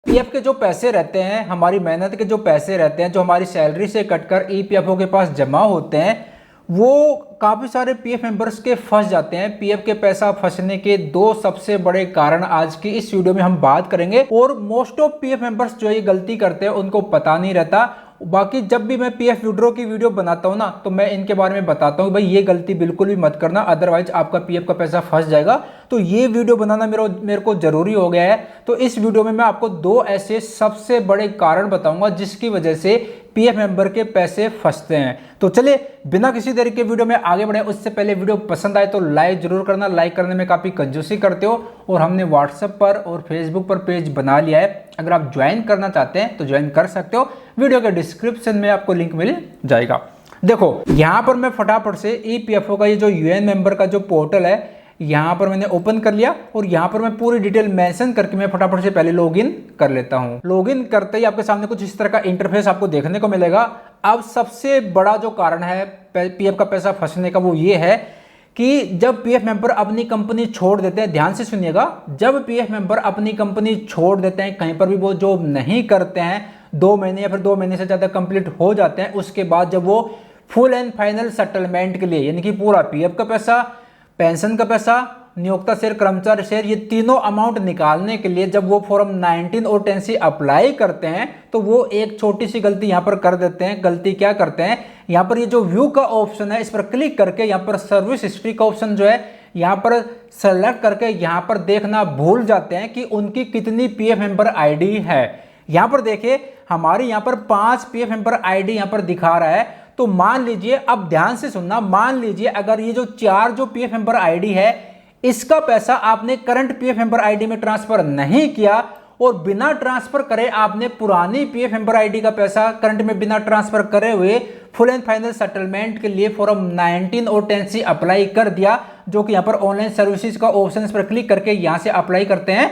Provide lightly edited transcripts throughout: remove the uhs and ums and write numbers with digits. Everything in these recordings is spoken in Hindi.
पीएफ के जो पैसे रहते हैं, हमारी मेहनत के जो पैसे रहते हैं, जो हमारी सैलरी से कटकर ईपीएफओ के पास जमा होते हैं, वो काफ़ी सारे पीएफ मेंबर्स के फंस जाते हैं। पीएफ के पैसा फंसने के दो सबसे बड़े कारण आज की इस वीडियो में हम बात करेंगे। और मोस्ट ऑफ पीएफ मेंबर्स जो ये गलती करते हैं उनको पता नहीं रहता। बाकी जब भी मैं पीएफ विड्रॉ की वीडियो बनाता हूं ना, तो मैं इनके बारे में बताता हूं भाई ये गलती बिल्कुल भी मत करना, अदरवाइज आपका पीएफ का पैसा फंस जाएगा। तो ये वीडियो बनाना मेरे को जरूरी हो गया है। तो इस वीडियो में मैं आपको दो ऐसे सबसे बड़े कारण बताऊंगा जिसकी वजह से पीएफ मेंबर के पैसे फंसते हैं। तो चलिए बिना किसी देरी के वीडियो में आगे बढ़े। उससे पहले वीडियो पसंद आए तो लाइक जरूर करना, लाइक करने में काफ़ी कंजूसी करते हो। और हमने व्हाट्सएप पर और फेसबुक पर पेज बना लिया है, अगर आप ज्वाइन करना चाहते हैं तो ज्वाइन कर सकते हो। वीडियो के डिस्क्रिप्शन में आपको लिंक मिल जाएगा। देखो यहाँ पर मैं फटाफट से ईपीएफओ का ये जो यूएएन मेंबर का जो पोर्टल है यहाँ पर मैंने ओपन कर लिया और यहाँ पर मैं पूरी डिटेल मेंशन करके मैं फटाफट से पहले लॉगिन कर लेता हूँ। लॉगिन करते ही आपके सामने कुछ इस तरह का इंटरफेस आपको देखने को मिलेगा। अब सबसे बड़ा जो कारण है पीएफ का पैसा फंसने का वो ये है कि जब पीएफ मेंबर अपनी कंपनी छोड़ देते हैं, ध्यान से सुनिएगा, जब पीएफ मेंबर अपनी कंपनी छोड़ देते हैं, कहीं पर भी वो जॉब नहीं करते हैं, 2 महीने या फिर 2 महीने से ज़्यादा कंप्लीट हो जाते हैं, उसके बाद जब वो फुल एंड फाइनल सेटलमेंट के लिए यानी कि पूरा पीएफ का पैसा, पेंशन का पैसा, नियोक्ता शेयर, कर्मचारी शेयर, ये तीनों अमाउंट निकालने के लिए जब वो फॉर्म 19 और 10 से अप्लाई करते हैं तो वो एक छोटी सी गलती यहाँ पर कर देते हैं। गलती क्या करते हैं, यहाँ पर ये जो व्यू का ऑप्शन है इस पर क्लिक करके यहाँ पर सर्विस हिस्ट्री का ऑप्शन जो है यहाँ पर सेलेक्ट करके यहाँ पर देखना भूल जाते हैं कि उनकी कितनी पीएफ मेंबर आईडी है। यहाँ पर देखिए हमारी यहाँ पर 5 पीएफ मेंबर आईडी यहाँ पर दिखा रहा है। तो मान लीजिए, अब ध्यान से सुनना, मान लीजिए अगर ये जो 4 जो पीएफ मेंबर आईडी है इसका पैसा आपने करंट पीएफ मेंबर आईडी में ट्रांसफर नहीं किया और बिना ट्रांसफर करे आपने पुरानी पीएफ मेंबर आईडी का पैसा करंट में बिना ट्रांसफर करे हुए फुल एंड फाइनल सेटलमेंट के लिए फॉर्म 19 और 10 से अप्लाई कर दिया, जो कि यहाँ पर ऑनलाइन सर्विसेज का ऑप्शन पर क्लिक करके यहाँ से अप्लाई करते हैं।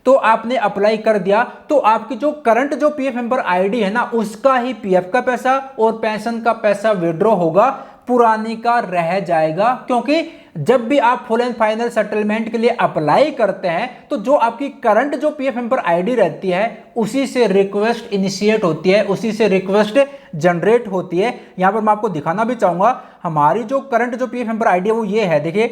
तो आपने अप्लाई कर दिया तो आपकी जो करंट जो पीएफ मेंबर आईडी है ना उसका ही पीएफ का पैसा और पेंशन का पैसा विड्रॉ होगा, पुरानी का रह जाएगा। क्योंकि जब भी आप फुल एंड फाइनल सेटलमेंट के लिए अप्लाई करते हैं तो जो आपकी करंट जो पीएफ मेंबर आईडी रहती है उसी से रिक्वेस्ट इनिशिएट होती है, उसी से रिक्वेस्ट जनरेट होती है। यहां पर मैं आपको दिखाना भी चाहूंगा, हमारी जो करंट जो पीएफ मेंबर आईडी है वो ये है, देखिए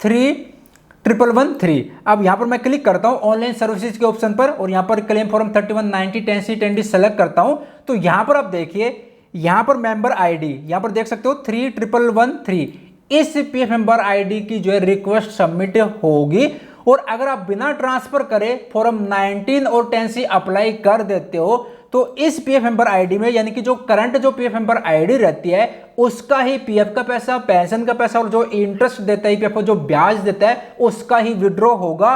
31113। अब यहाँ पर मैं क्लिक करता हूँ ऑनलाइन सर्विसेज के ऑप्शन पर और यहाँ पर claim form 3190 10C 10D select करता हूँ। तो यहाँ पर आप देखिए, यहाँ पर मेंबर आईडी यहाँ पर देख सकते हो 31113, इस पीएफ मेंबर आईडी की जो है रिक्वेस्ट सबमिट होगी। और अगर आप बिना ट्रांसफर करे फॉर्म 19 और 10 से अप्लाई कर देते हो तो इस पीएफ मेंबर आईडी में यानी कि जो करंट जो पीएफ मेंबर आईडी रहती है उसका ही पीएफ का पैसा, पेंशन का पैसा और जो इंटरेस्ट देता है पीएफ जो ब्याज देता है उसका ही विड्रॉ होगा।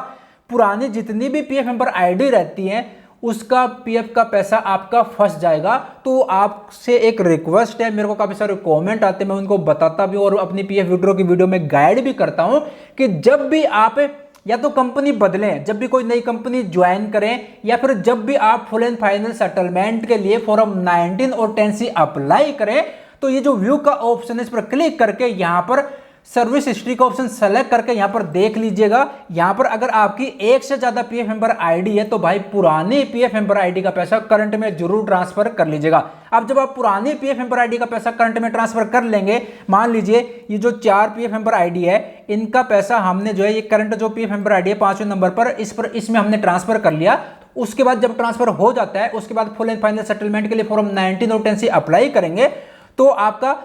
पुरानी जितनी भी पीएफ मेंबर आईडी रहती है उसका पीएफ का पैसा आपका फंस जाएगा। तो आपसे एक रिक्वेस्ट है, मेरे को काफी सारे कमेंट आते हैं, मैं उनको बताता भी और अपनी पीएफ विड्रॉ की वीडियो में गाइड भी करता हूं कि जब भी आप या तो कंपनी बदलें, जब भी कोई नई कंपनी ज्वाइन करें, या फिर जब भी आप फुल एंड फाइनल सेटलमेंट के लिए फॉर्म 19 और 10 से अप्लाई करें तो ये जो व्यू का ऑप्शन है इस पर क्लिक करके यहाँ पर सर्विस हिस्ट्री का ऑप्शन सेलेक्ट करके यहाँ पर देख लीजिएगा। यहाँ पर अगर आपकी एक से ज्यादा पीएफ मेंबर आईडी है तो भाई पुरानी पीएफ मेंबर आईडी का पैसा करंट में जरूर ट्रांसफर कर लीजिएगा। अब जब आप पुरानी पीएफ मेंबर आईडी का पैसा करंट में ट्रांसफर कर लेंगे, मान लीजिए ये जो 4 पीएफ मेंबर आईडी है इनका पैसा हमने जो है ये करंट जो पीएफ मेंबर आईडी है 5वें नंबर पर इसमें हमने ट्रांसफर कर लिया। उसके बाद जब ट्रांसफर हो जाता है उसके बाद फुल एंड फाइनल सेटलमेंट के लिए फॉर्म 19 और 10 से अप्लाई करेंगे तो आपका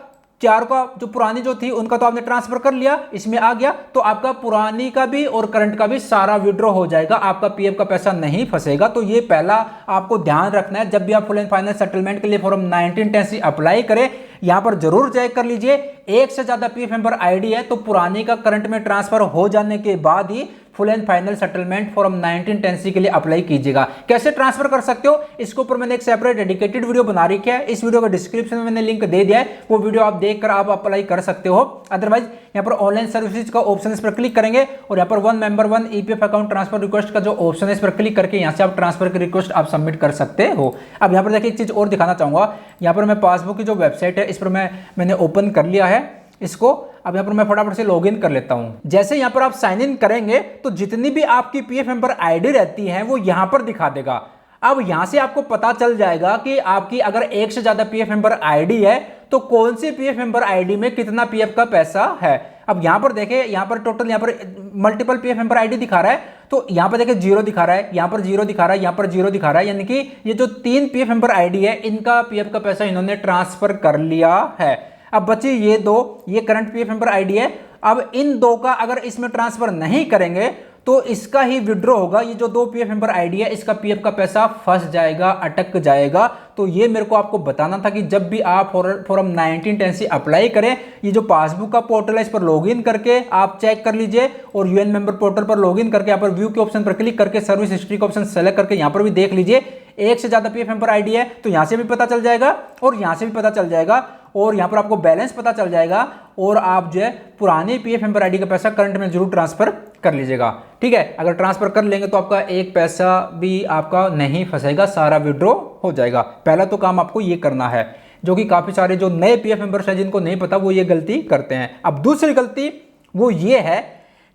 4 का जो पुरानी जो थी उनका तो आपने ट्रांसफर कर लिया, इसमें आ गया, तो आपका पुरानी का भी और करंट का भी सारा विड्रॉ हो जाएगा, आपका पीएफ का पैसा नहीं फंसेगा। तो ये पहला आपको ध्यान रखना है, जब भी आप फुल एंड फाइनल सेटलमेंट के लिए फॉर्म 19 10 से अप्लाई करें यहां पर जरूर चेक कर लीजिए एक से ज्यादा पीएफ मेंबर आईडी है तो पुरानी का करंट में ट्रांसफर हो जाने के बाद ही full and final settlement form 19 10C के लिए अप्लाई कीजिएगा। कैसे ट्रांसफर कर सकते हो इसके ऊपर मैंने एक सेपरेट डेडिकेटेड वीडियो बना रखी है, इस वीडियो का डिस्क्रिप्शन में मैंने लिंक दे दिया है, वो वीडियो आप देखकर आप अप्लाई कर सकते हो। अदरवाइज यहाँ पर ऑनलाइन सर्विसेज का ऑप्शन इस पर क्लिक करेंगे और यहाँ पर 1 member 1 EPF account transfer request का जो ऑप्शन है इस पर क्लिक करके यहाँ से आप ट्रांसफर की रिक्वेस्ट आप सबमिट कर सकते हो। अब यहाँ पर देखिए एक चीज और दिखाना चाहूंगा, यहाँ पर मैं पासबुक की जो वेबसाइट है इस पर मैंने ओपन कर लिया है इसको। अब यहाँ पर मैं फटाफट से लॉगिन कर लेता हूं। जैसे यहाँ पर आप साइन इन करेंगे तो जितनी भी आपकी पीएफ मेंबर आईडी रहती है वो यहाँ पर दिखा देगा। अब यहां से आपको पता चल जाएगा कि आपकी अगर एक से ज्यादा पीएफ मेंबर आईडी है तो कौन सी पीएफ मेंबर आईडी में कितना पीएफ का पैसा है। अब यहां पर देखें, यहां पर टोटल, यहां पर मल्टीपल पीएफ मेंबर आईडी दिखा रहा है, तो यहां पर देखिए जीरो दिखा रहा है, यहां पर जीरो दिखा रहा है, यहां पर जीरो दिखा रहा है, यानी कि ये जो 3 पीएफ मेंबर आईडी है इनका पीएफ का पैसा इन्होंने ट्रांसफर कर लिया है। अब बची ये दो, ये करंट पीएफ मेंबर आईडी है। अब इन दो का अगर इसमें ट्रांसफर नहीं करेंगे तो इसका ही विड्रॉ होगा। ये जो 2 पीएफ मेंबर आईडी है इसका पीएफ का पैसा फंस जाएगा, अटक जाएगा। तो ये मेरे को आपको बताना था कि जब भी आप फॉर्म 1910C अप्लाई करें, ये जो पासबुक का पोर्टल है इस पर लॉगिन करके आप चेक कर लीजिए, और यूएन मेंबर पोर्टल पर लॉगिन करके यहाँ पर व्यू के ऑप्शन पर क्लिक करके सर्विस हिस्ट्री का ऑप्शन सेलेक्ट करके यहाँ पर भी देख लीजिए। एक से ज्यादा पीएफ मेंबर आईडी है तो यहां से भी पता चल जाएगा और यहां से भी पता चल जाएगा, और यहां पर आपको बैलेंस पता चल जाएगा, और आप जो है पुराने पीएफ मेंबर आईडी का पैसा करंट में जरूर ट्रांसफर कर लीजिएगा। ठीक है, अगर ट्रांसफर कर लेंगे तो आपका एक पैसा भी आपका नहीं फंसेगा, सारा विड्रॉ हो जाएगा। पहला तो काम आपको ये करना है, जो कि काफी सारे जो नए पीएफ मेंबर्स हैं जिनको नहीं पता वो ये गलती करते हैं। अब दूसरी गलती वो ये है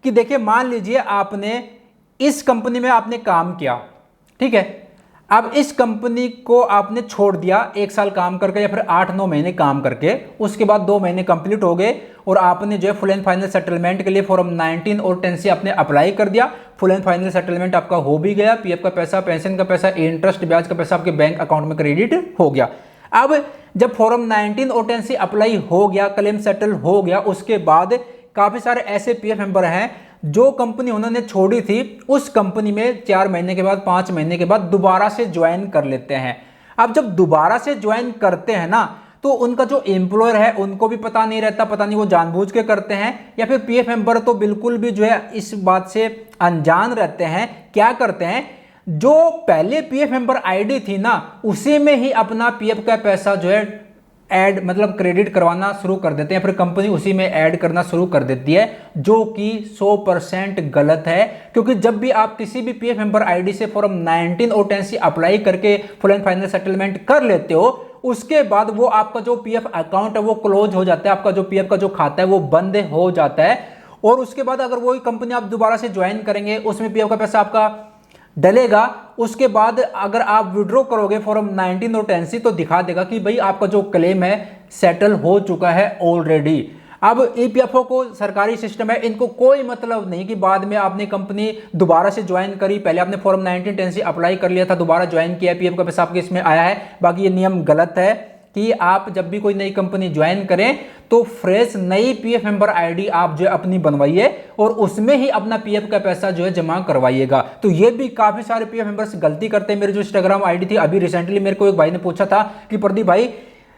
कि देखिए, मान लीजिए आपने इस कंपनी में आपने काम किया, ठीक है, अब इस कंपनी को आपने छोड़ दिया 1 साल काम करके या फिर 8-9 महीने काम करके, उसके बाद 2 महीने कंप्लीट हो गए और आपने जो है फुल एंड फाइनल सेटलमेंट के लिए फॉर्म 19 और 10C आपने अप्लाई कर दिया। फुल एंड फाइनल सेटलमेंट आपका हो भी गया, पीएफ का पैसा, पेंशन का पैसा, इंटरेस्ट ब्याज का पैसा आपके बैंक अकाउंट में क्रेडिट हो गया। अब जब फॉर्म 19 और 10C अप्लाई हो गया, क्लेम सेटल हो गया, उसके बाद काफी सारे ऐसे पीएफ मेंबर हैं जो कंपनी उन्होंने छोड़ी थी उस कंपनी में 4 महीने के बाद, 5 महीने के बाद दोबारा से ज्वाइन कर लेते हैं। अब जब दोबारा से ज्वाइन करते हैं ना, तो उनका जो एम्प्लॉयर है उनको भी पता नहीं रहता, पता नहीं वो जानबूझ के करते हैं या फिर पीएफ मेंबर तो बिल्कुल भी जो है इस बात से अनजान रहते हैं। क्या करते हैं, जो पहले पीएफ मेंबर आईडी थी ना उसी में ही अपना पीएफ का पैसा जो है ऐड, मतलब क्रेडिट करवाना शुरू कर देते हैं, फिर कंपनी उसी में ऐड करना शुरू कर देती है, जो कि 100% गलत है। क्योंकि जब भी आप किसी भी पीएफ मेंबर आईडी से फॉर्म 19 और 10C अप्लाई करके फुल एंड फाइनल सेटलमेंट कर लेते हो, उसके बाद वो आपका जो पीएफ अकाउंट है वो क्लोज हो जाता है, आपका जो पीएफ का जो खाता है वो बंद हो जाता है। और उसके बाद अगर वही कंपनी आप दोबारा से ज्वाइन करेंगे, उसमें पीएफ का पैसा आपका डलेगा। उसके बाद अगर आप विड्रॉ करोगे फॉर्म 19 और 10C तो दिखा देगा कि भाई आपका जो क्लेम है सेटल हो चुका है ऑलरेडी। अब ईपीएफओ को सरकारी सिस्टम है, इनको कोई मतलब नहीं कि बाद में आपने कंपनी दोबारा से ज्वाइन करी, पहले आपने फॉर्म 19 10C अप्लाई कर लिया था, दोबारा ज्वाइन किया, पीएफ का पैसा आपके इसमें आया है। बाकी ये नियम गलत है कि आप जब भी कोई नई कंपनी ज्वाइन करें तो फ्रेश नई पीएफ मेंबर आईडी आप जो अपनी बनवाइए और उसमें ही अपना पीएफ का पैसा जो है जमा करवाइएगा। तो ये भी काफी सारे पीएफ मेंबर्स गलती करते हैं। मेरी जो इंस्टाग्राम आईडी थी, अभी रिसेंटली मेरे को एक भाई ने पूछा था कि प्रदीप भाई,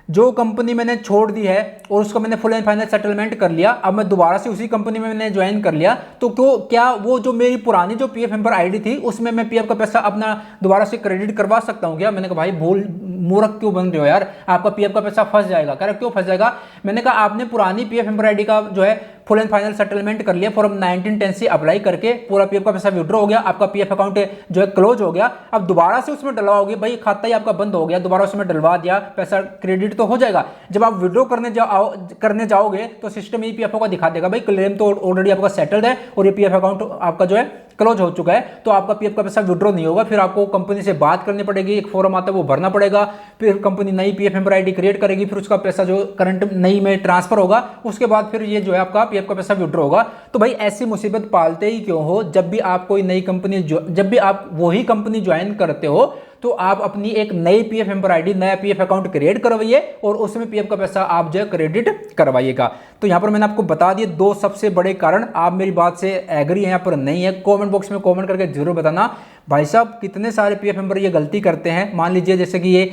जो कंपनी मैंने छोड़ दी है और उसका मैंने फुल एंड फाइनल सेटलमेंट कर लिया, अब मैं दोबारा से उसी कंपनी में मैंने ज्वाइन कर लिया, तो क्या वो जो मेरी पुरानी जो पीएफ मेंबर आईडी थी उसमें मैं पीएफ का पैसा अपना दोबारा से क्रेडिट करवा सकता हूं क्या? मैंने कहा भाई मूर्ख क्यों बन रहे हो यार, आपका पीएफ का पैसा फंस जाएगा। कह रहा क्यों फंस जाएगा? मैंने कहा आपने पुरानी पीएफ मेंबर आईडी का जो है फुल एंड फाइनल सेटलमेंट कर लिया, फॉर्म 19 10C अप्लाई करके पूरा पीएफ का पैसा विड्रॉ हो गया, आपका पीएफ अकाउंट जो है क्लोज हो गया। अब दोबारा से उसमें डलवाओगे, भाई खाता ही आपका बंद हो गया, दोबारा उसमें डलवा दिया, पैसा क्रेडिट तो हो जाएगा। जब आप विड्रॉ करने जाओगे तो सिस्टम ईपीएफओ का दिखा देगा भाई क्लेम तो ऑलरेडी आपका सेटल्ड है और ये पीएफ अकाउंट आपका जो है क्लोज हो चुका है, तो आपका पीएफ का पैसा विड्रॉ नहीं होगा। फिर आपको कंपनी से बात करनी पड़ेगी, एक फॉर्म आता है वो भरना पड़ेगा, फिर कंपनी नई पीएफ मेंबर आईडी क्रिएट करेगी, फिर उसका पैसा जो करंट नई में ट्रांसफर होगा, उसके बाद फिर ये जो है आपका पीएफ का पैसा विड्रॉ होगा। तो भाई ऐसी मुसीबत पालते ही क्यों हो? जब भी आप कोई नई कंपनी, जब भी आप वही कंपनी ज्वाइन करते हो तो आप अपनी एक नई पीएफ मेंबर आईडी, नया पीएफ अकाउंट क्रिएट करवाइए और उसमें पीएफ का पैसा आप जो है क्रेडिट करवाइएगा। तो यहां पर मैंने आपको बता दिए 2 सबसे बड़े कारण। आप मेरी बात से एग्री हैं या पर नहीं है, कमेंट बॉक्स में कमेंट करके जरूर बताना। भाई साहब कितने सारे पीएफ मेंबर ये गलती करते हैं। मान लीजिए जैसे कि ये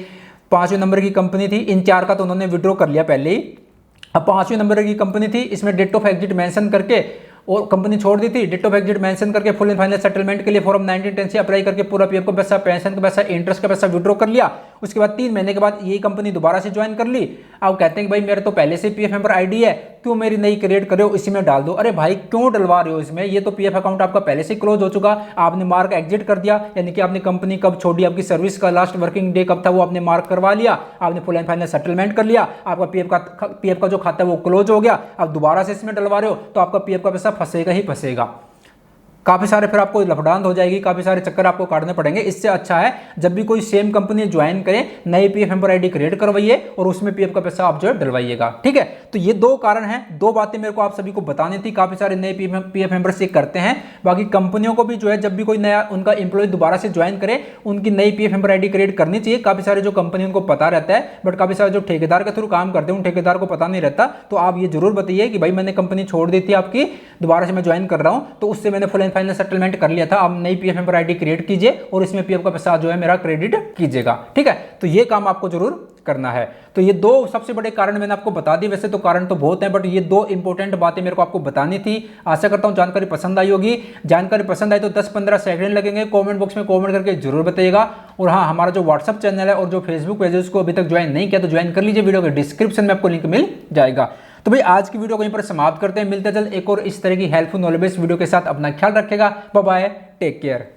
5वें नंबर की कंपनी थी, इन 4 का तो उन्होंने विड्रॉ कर लिया पहले ही। अब 5वें नंबर की कंपनी थी, इसमें डेट ऑफ एग्जिट मेंशन करके और कंपनी छोड़ दी थी, डेट ऑफ एग्जिट मेंशन करके फुल एंड फाइनल सेटलमेंट के लिए फॉर्म 19 10C अप्लाई करके पूरा पीएफ का पैसा, पेंशन का पैसा, इंटरेस्ट का पैसा विड्रॉ कर लिया। उसके बाद 3 महीने के बाद ये कंपनी दोबारा से ज्वाइन कर ली। अब कहते हैं कि भाई मेरे तो पहले से पीएफ मेंबर आईडी है, क्यों मेरी नई क्रिएट कर रहे हो, इसी में डाल दो। अरे भाई क्यों डलवा रहे हो इसमें? ये तो पीएफ अकाउंट आपका पहले से क्लोज हो चुका, आपने मार्क एग्जिट कर दिया, यानी कि आपने कंपनी कब छोड़ी, आपकी सर्विस का लास्ट वर्किंग डे कब था वो आपने मार्क करवा लिया, आपने फुल एंड फाइनल सेटलमेंट कर लिया, आपका पीएफ का जो खाता है वो क्लोज हो गया। अब दोबारा से इसमें डलवा रहे हो तो आपका पीएफ का पैसा फंसेगा ही फंसेगा। काफ़ी सारे फिर आपको लफड़ांत हो जाएगी, काफ़ी सारे चक्कर आपको काटने पड़ेंगे। इससे अच्छा है जब भी कोई सेम कंपनी ज्वाइन करे, नई पीएफ मेंबर आईडी क्रिएट करवाइए और उसमें पीएफ का पैसा आप जो है डलवाइएगा। ठीक है, तो ये दो कारण हैं, दो बातें मेरे को आप सभी को बतानी थी। काफ़ी सारे नए पीएफ मेंबर्स ये करते हैं। बाकी कंपनियों को भी जो है जब भी कोई नया उनका एम्प्लॉय दोबारा से ज्वाइन करे, उनकी नई पीएफ मेंबर आईडी क्रिएट करनी चाहिए। काफ़ी सारे जो कंपनी उनको पता रहता है, बट काफ़ी सारे जो ठेकेदार के थ्रू काम करते हैं उन ठेकेदार को पता नहीं रहता। तो आप ये जरूर बताइए कि भाई मैंने कंपनी छोड़ दी थी आपकी, दोबारा से मैं ज्वाइन कर रहा हूं, तो उससे मैंने फुल एंड फाइनल सेटलमेंट कर लिया था, आप नई पीएफ मेंबर आईडी क्रिएट कीजिए और इसमें पीएफ का पैसा जो है मेरा क्रेडिट कीजिएगा। ठीक है, तो ये काम आपको जरूर करना है। तो ये दो सबसे बड़े कारण मैंने आपको बता दी। वैसे तो कारण तो बहुत हैं, बट ये दो इंपॉर्टेंट बातें मेरे को आपको बतानी थी। आशा करता हूं जानकारी पसंद आई होगी। जानकारी पसंद आई तो 10-15 सेकंड लगेंगे, कमेंट बॉक्स में कमेंट करके जरूर बताइएगा। और हाँ, हमारा जो व्हाट्सअप चैनल है और जो फेसबुक पेज है उसको अभी तक ज्वाइन नहीं किया तो ज्वाइन कर लीजिए, वीडियो के डिस्क्रिप्शन में आपको लिंक मिल जाएगा। तो भाई आज की वीडियो को यहीं पर समाप्त करते हैं, मिलते हैं जल्द एक और इस तरह की हेल्पफुल नॉलेज वीडियो के साथ। अपना ख्याल रखेगा, बाय बाय, टेक केयर।